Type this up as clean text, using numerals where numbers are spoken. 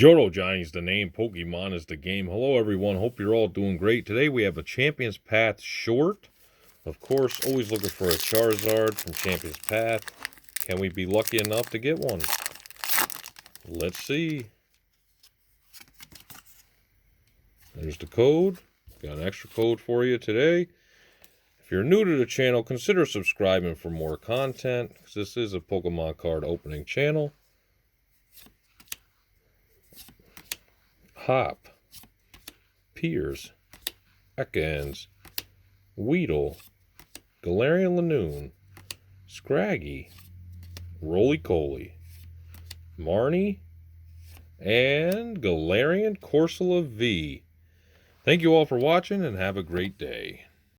Johto Johnny's the name, Pokemon is the game. Hello everyone, hope you're all doing great. Today we have a Champion's Path short. Of course, always looking for a Charizard from Champion's Path. Can we be lucky enough to get one? Let's see. There's the code. Got an extra code for you today. If you're new to the channel, consider subscribing for more content, because this is a Pokemon card opening channel. Hop, Piers, Ekans, Weedle, Galarian Lanoon, Scraggy, Roly-Coly, Marnie, and Galarian Corsola V. Thank you all for watching and have a great day.